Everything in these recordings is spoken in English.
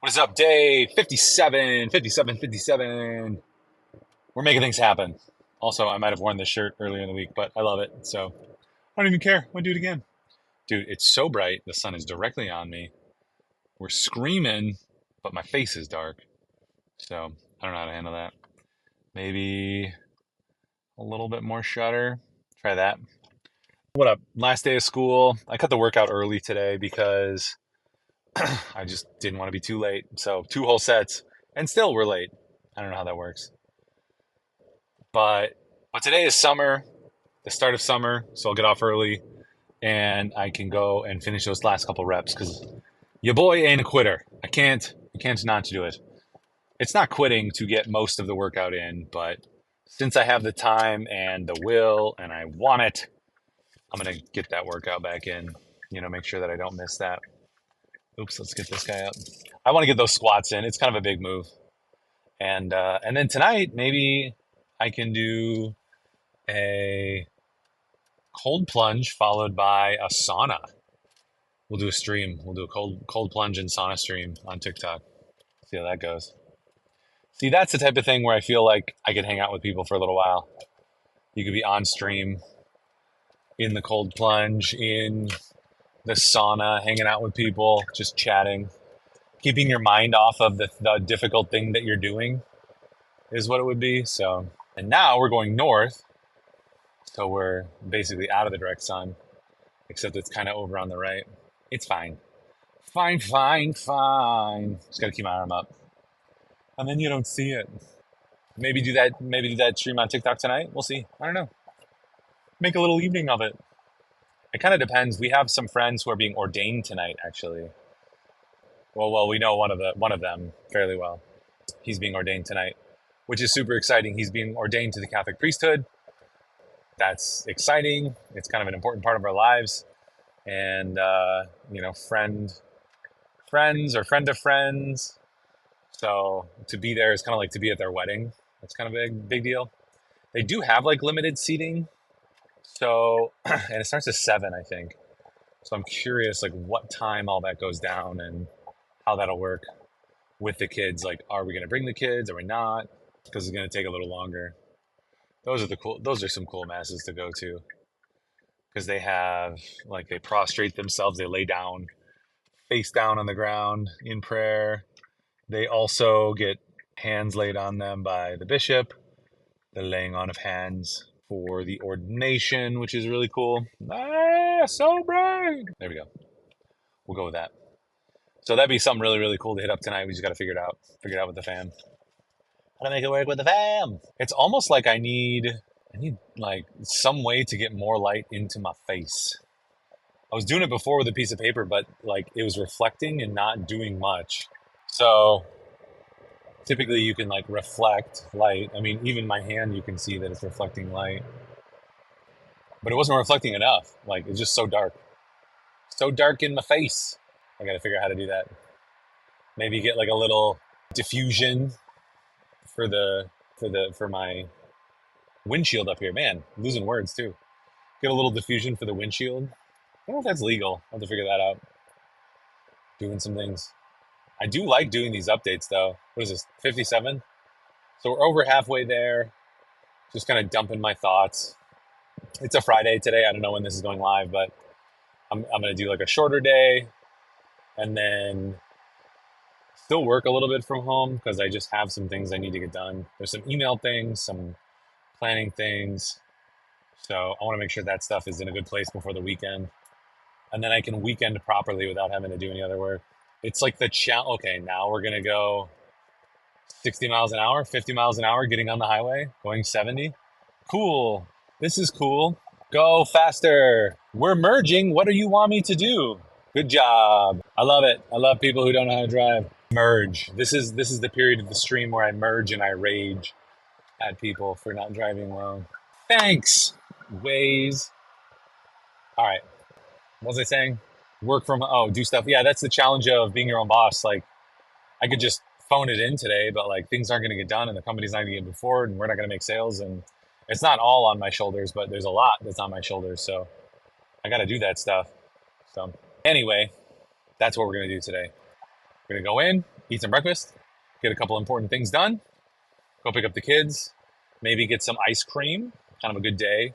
What is up? Day 57, 57, 57. We're making things happen. Also, I might have worn this shirt earlier in the week, but I love it. So I don't even care. I'm going to do it again. Dude, it's so bright. The sun is directly on me. We're screaming, but my face is dark. So I don't know how to handle that. Maybe a little bit more shutter. Try that. What up? Last day of school. I cut the workout early today because I just didn't want to be too late. So 2 whole sets, and still we're late. I don't know how that works. But today is summer, the start of summer, so I'll get off early and I can go and finish those last couple reps because your boy ain't a quitter. I can't not do it. It's not quitting to get most of the workout in, but since I have the time and the will and I want it, I'm gonna get that workout back in. Make sure that I don't miss that. Oops, let's get this guy up. I want to get those squats in. It's kind of a big move. And then tonight maybe I can do a cold plunge followed by a sauna. We'll do a stream. We'll do a cold plunge and sauna stream on TikTok. See how that goes. See, that's the type of thing where I feel like I could hang out with people for a little while. You could be on stream in the cold plunge, in the sauna, hanging out with people, just chatting, keeping your mind off of the difficult thing that you're doing is what it would be. So, and now we're going north. So we're basically out of the direct sun, except it's kind of over on the right. It's fine. Fine, fine, fine. Just got to keep my arm up. And then you don't see it. Maybe do that stream on TikTok tonight. We'll see. I don't know. Make a little evening of it. It kind of depends. We have some friends who are being ordained tonight, actually. Well, we know one of them fairly well. He's being ordained tonight, which is super exciting. He's being ordained to the Catholic priesthood. That's exciting. It's kind of an important part of our lives. And, friends or friend of friends. So to be there is kind of like to be at their wedding. That's kind of a big deal. They do have like limited seating. So, and it starts at 7, I think. So I'm curious like what time all that goes down and how that'll work with the kids. Like, are we going to bring the kids? Are we not? Because it's going to take a little longer. Those are some cool masses to go to. Because they have, like, they prostrate themselves, they lay down, face down on the ground in prayer. They also get hands laid on them by the bishop, the laying on of hands for the ordination, which is really cool. Ah, so bright. There we go. We'll go with that. So that'd be something really, really cool to hit up tonight. We just got to figure it out with the fam. How to make it work with the fam. It's almost like I need like some way to get more light into my face. I was doing it before with a piece of paper, but like it was reflecting and not doing much. So typically you can like reflect light. I mean, even my hand, you can see that it's reflecting light, but it wasn't reflecting enough. Like it's just so dark in my face. I got to figure out how to do that. Maybe get like a little diffusion for my windshield up here. Man, I'm losing words too. Get a little diffusion for the windshield. I don't know if that's legal. I'll have to figure that out. Doing some things. I do like doing these updates though. What is this, 57? So we're over halfway there. Just kind of dumping my thoughts. It's a Friday today. I don't know when this is going live, but I'm going to do like a shorter day and then still work a little bit from home because I just have some things I need to get done. There's some email things, some planning things. So I want to make sure that stuff is in a good place before the weekend. And then I can weekend properly without having to do any other work. It's like the challenge. Okay, now we're going to go 60 miles an hour, 50 miles an hour, getting on the highway, going 70. Cool. This is cool. Go faster. We're merging. What do you want me to do? Good job. I love it. I love people who don't know how to drive. Merge. This is the period of the stream where I merge and I rage at people for not driving well. Thanks, Waze. All right. What was I saying? Do stuff. Yeah, that's the challenge of being your own boss. Like, I could just phone it in today, but like things aren't going to get done and the company's not going to get moved forward and we're not going to make sales. And it's not all on my shoulders, but there's a lot that's on my shoulders. So I got to do that stuff. So anyway, that's what we're going to do today. We're going to go in, eat some breakfast, get a couple important things done, go pick up the kids, maybe get some ice cream. Kind of a good day.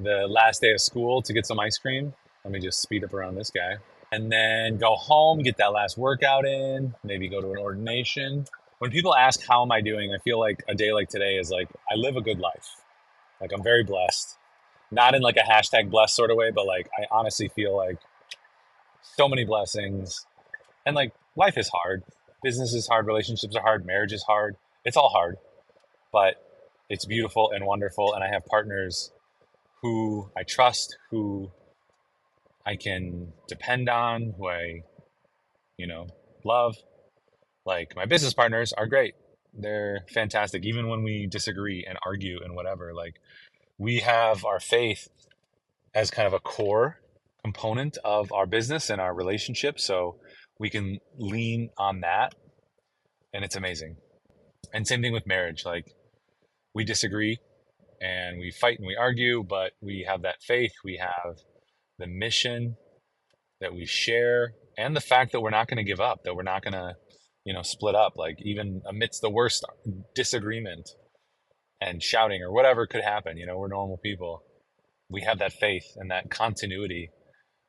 The last day of school to get some ice cream. Let me just speed up around this guy. And then go home, get that last workout in, maybe go to an ordination. When people ask how am I doing, I feel like a day like today is like I live a good life. Like I'm very blessed. Not in like a hashtag blessed sort of way, but like I honestly feel like so many blessings. And like life is hard. Business is hard, relationships are hard, marriage is hard. It's all hard, but it's beautiful and wonderful. And I have partners who I trust, who I can depend on, who I, you know, love. Like my business partners are great. They're fantastic. Even when we disagree and argue and whatever, like we have our faith as kind of a core component of our business and our relationship. So we can lean on that and it's amazing. And same thing with marriage. Like we disagree and we fight and we argue, but we have that faith. We have the mission that we share and the fact that we're not going to give up, that we're not going to, split up, like even amidst the worst disagreement and shouting or whatever could happen. We're normal people. We have that faith and that continuity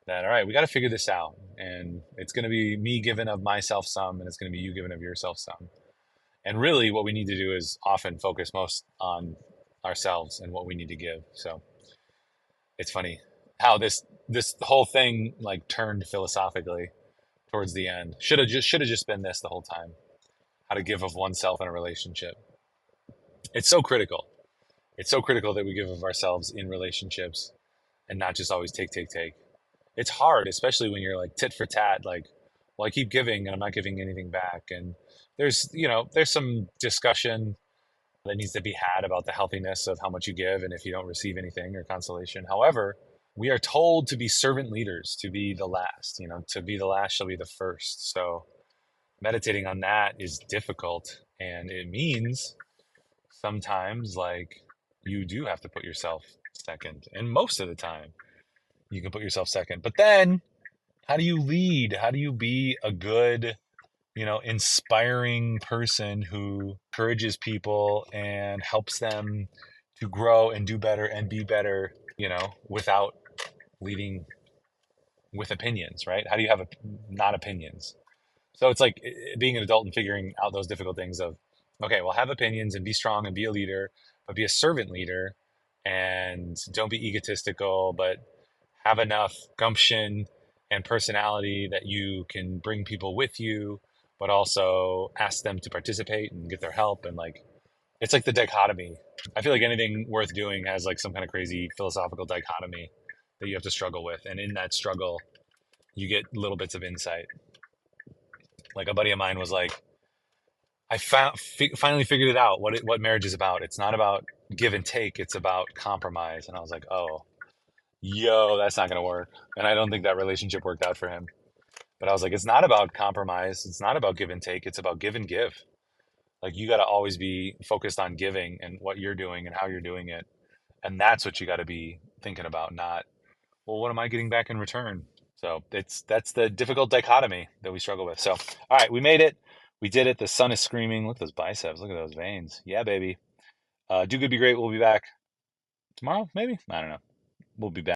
that, all right, we got to figure this out. And it's going to be me giving of myself some, and it's going to be you giving of yourself some. And really, what we need to do is often focus most on ourselves and what we need to give. So it's funny how this whole thing like turned philosophically towards the end. Should have just been this the whole time. How to give of oneself in a relationship. It's so critical. It's so critical that we give of ourselves in relationships and not just always take, take, take. It's hard, especially when you're like tit for tat, like, well, I keep giving and I'm not giving anything back. And there's some discussion that needs to be had about the healthiness of how much you give and if you don't receive anything or consolation. However, we are told to be servant leaders, to be the last, to be the last shall be the first. So meditating on that is difficult. And it means sometimes like you do have to put yourself second. And most of the time, you can put yourself second. But then how do you lead? How do you be a good, inspiring person who encourages people and helps them to grow and do better and be better, without leading with opinions, right? How do you have not opinions? So it's like being an adult and figuring out those difficult things of, okay, well, have opinions and be strong and be a leader, but be a servant leader and don't be egotistical, but have enough gumption and personality that you can bring people with you, but also ask them to participate and get their help. And like, it's like the dichotomy. I feel like anything worth doing has like some kind of crazy philosophical dichotomy that you have to struggle with. And in that struggle, you get little bits of insight. Like a buddy of mine was like, I finally figured it out what marriage is about. It's not about give and take, it's about compromise. And I was like, oh, yo, that's not going to work. And I don't think that relationship worked out for him. But I was like, it's not about compromise. It's not about give and take. It's about give and give. Like you got to always be focused on giving and what you're doing and how you're doing it. And that's what you got to be thinking about, not, well, what am I getting back in return? So that's the difficult dichotomy that we struggle with. So, all right, we made it. We did it. The sun is screaming. Look at those biceps. Look at those veins. Yeah, baby. Do good, be great. We'll be back tomorrow, maybe. I don't know. We'll be back.